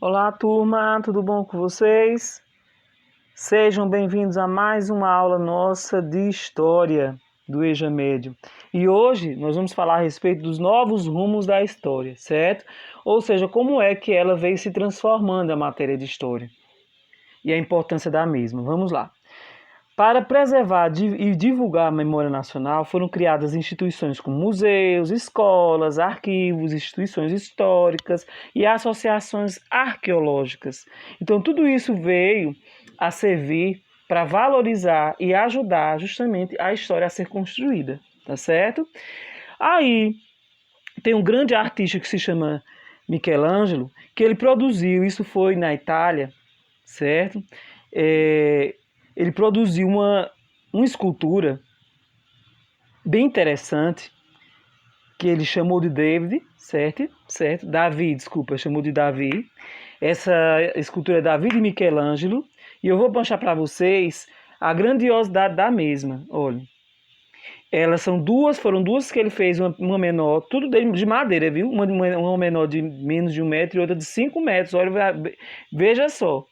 Olá, turma, tudo bom com vocês? Sejam bem-vindos a mais uma aula nossa de História do EJA Médio. E hoje nós vamos falar a respeito dos novos rumos da história, certo? Ou seja, como é que ela veio se transformando a matéria de História e a importância da mesma. Vamos lá. Para preservar e divulgar a memória nacional, foram criadas instituições como museus, escolas, arquivos, instituições históricas e associações arqueológicas. Então, tudo isso veio a servir para valorizar e ajudar justamente a história a ser construída, tá certo? Aí, tem um grande artista que se chama Michelangelo, que ele produziu, isso foi na Itália, certo? Ele produziu uma escultura bem interessante que ele chamou de David, certo? Certo? Davi, desculpa, chamou de Davi. Essa escultura é Davi de Michelangelo e eu vou mostrar para vocês a grandiosidade da mesma. Olha, elas foram duas que ele fez, uma menor, tudo de madeira, viu? Uma menor de menos de 1 metro e outra de 5 metros. Olha, veja só.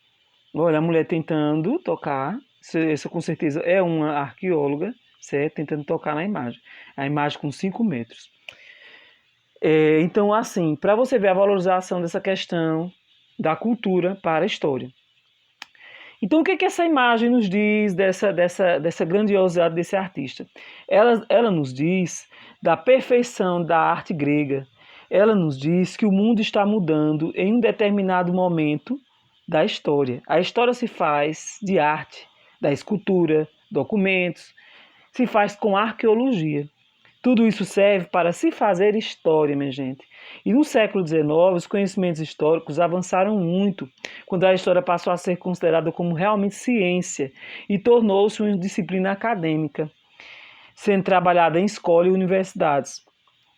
Olha, a mulher tentando tocar, isso com certeza é uma arqueóloga, certo? Tentando tocar na imagem. A imagem com 5 metros. Então, assim, para você ver a valorização dessa questão da cultura para a história. Então, o que essa imagem nos diz dessa grandiosidade desse artista? Ela nos diz da perfeição da arte grega. Ela nos diz que o mundo está mudando em um determinado momento da história. A história se faz de arte, da escultura, documentos, se faz com arqueologia. Tudo isso serve para se fazer história, minha gente. E no século XIX, os conhecimentos históricos avançaram muito, quando a história passou a ser considerada como realmente ciência e tornou-se uma disciplina acadêmica, sendo trabalhada em escola e universidades.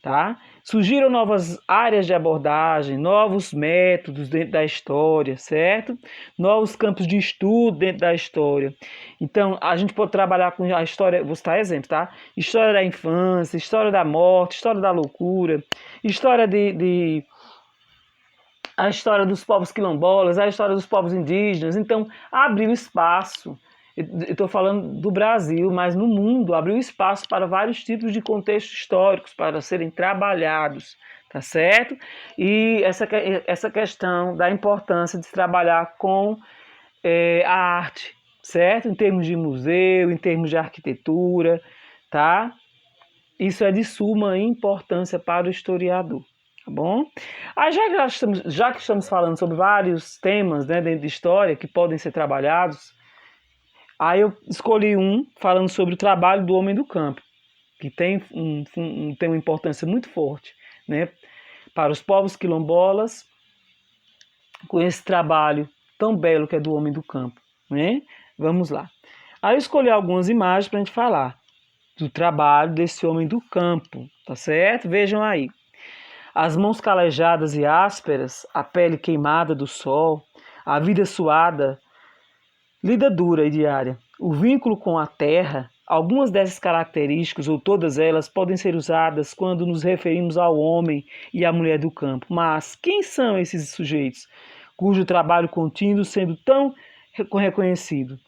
Tá? Surgiram novas áreas de abordagem, novos métodos dentro da história, certo? Novos campos de estudo dentro da história. Então, a gente pode trabalhar com a história, vou citar exemplos, tá? História da infância, história da morte, história da loucura, história a história dos povos quilombolas, a história dos povos indígenas. Então, abriu espaço. Eu estou falando do Brasil, mas no mundo abriu espaço para vários tipos de contextos históricos para serem trabalhados, tá certo? E essa questão da importância de se trabalhar com a arte, certo? Em termos de museu, em termos de arquitetura, tá? Isso é de suma importância para o historiador. Tá bom? Aí já que estamos falando sobre vários temas, né, dentro de história que podem ser trabalhados, aí eu escolhi um falando sobre o trabalho do homem do campo, que tem uma importância muito forte, né, para os povos quilombolas, com esse trabalho tão belo que é do homem do campo. Né? Vamos lá. Aí eu escolhi algumas imagens para a gente falar do trabalho desse homem do campo, tá certo? Vejam aí. As mãos calejadas e ásperas, a pele queimada do sol, a vida suada, lida dura e diária, o vínculo com a terra. Algumas dessas características, ou todas elas, podem ser usadas quando nos referimos ao homem e à mulher do campo. Mas quem são esses sujeitos, cujo trabalho contínuo sendo tão reconhecido?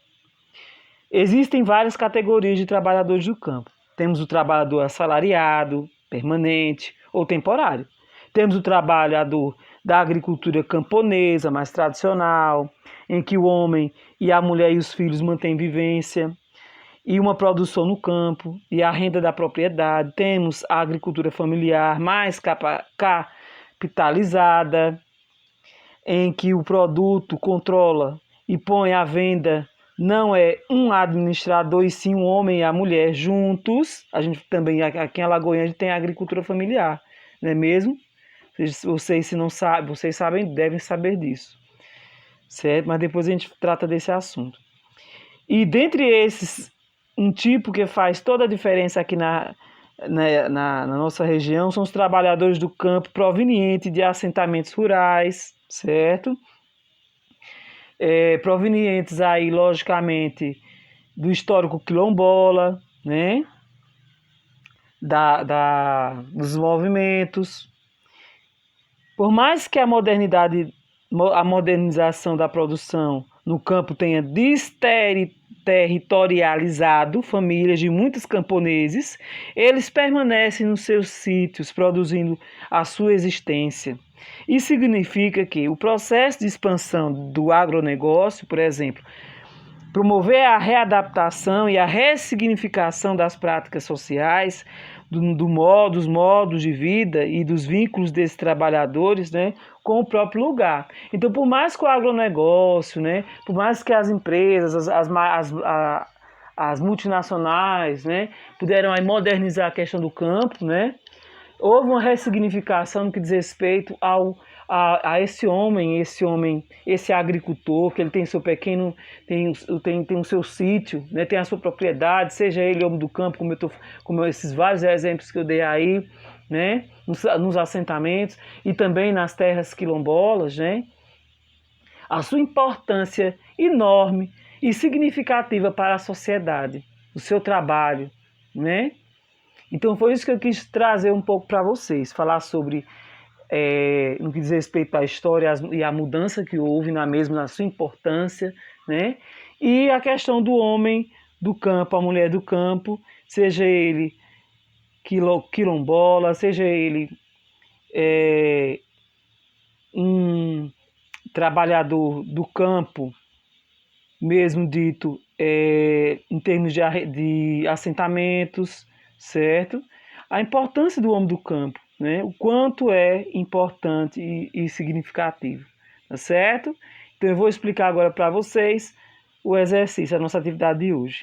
Existem várias categorias de trabalhadores do campo. Temos o trabalhador assalariado, permanente ou temporário. Temos o trabalhador da agricultura camponesa, mais tradicional, em que o homem e a mulher e os filhos mantêm vivência e uma produção no campo e a renda da propriedade. Temos a agricultura familiar mais capitalizada, em que o produto controla e põe à venda não é um administrador e sim um homem e a mulher juntos. A gente também, aqui em Alagoinha, a gente tem a agricultura familiar, não é mesmo? Vocês, se não sabem, vocês sabem, devem saber disso, certo? Mas depois a gente trata desse assunto. E dentre esses, um tipo que faz toda a diferença aqui na nossa região são os trabalhadores do campo provenientes de assentamentos rurais, certo? Provenientes aí, logicamente, do histórico quilombola, né? Dos movimentos. Por mais que a modernidade a modernização da produção no campo tenha desterritorializado famílias de muitos camponeses, eles permanecem nos seus sítios produzindo a sua existência. Isso significa que o processo de expansão do agronegócio, por exemplo, promover a readaptação e a ressignificação das práticas sociais, dos modos de vida e dos vínculos desses trabalhadores, né, com o próprio lugar. Então, por mais que o agronegócio, né, por mais que as empresas, as multinacionais, né, puderam aí modernizar a questão do campo, né, houve uma ressignificação no que diz respeito a esse homem, esse agricultor, que ele tem seu pequeno, tem o seu sítio, né, tem a sua propriedade, seja ele homem do campo, como esses vários exemplos que eu dei aí, né, nos assentamentos e também nas terras quilombolas, né, a sua importância enorme e significativa para a sociedade, o seu trabalho, né? Então foi isso que eu quis trazer um pouco para vocês, falar sobre, no que diz respeito à história e à mudança que houve na mesma, na sua importância, né? E a questão do homem do campo, a mulher do campo, seja ele quilombola, seja ele um trabalhador do campo, mesmo dito em termos de assentamentos, certo? A importância do homem do campo, né? O quanto é importante e significativo, tá certo? Então eu vou explicar agora para vocês o exercício, a nossa atividade de hoje.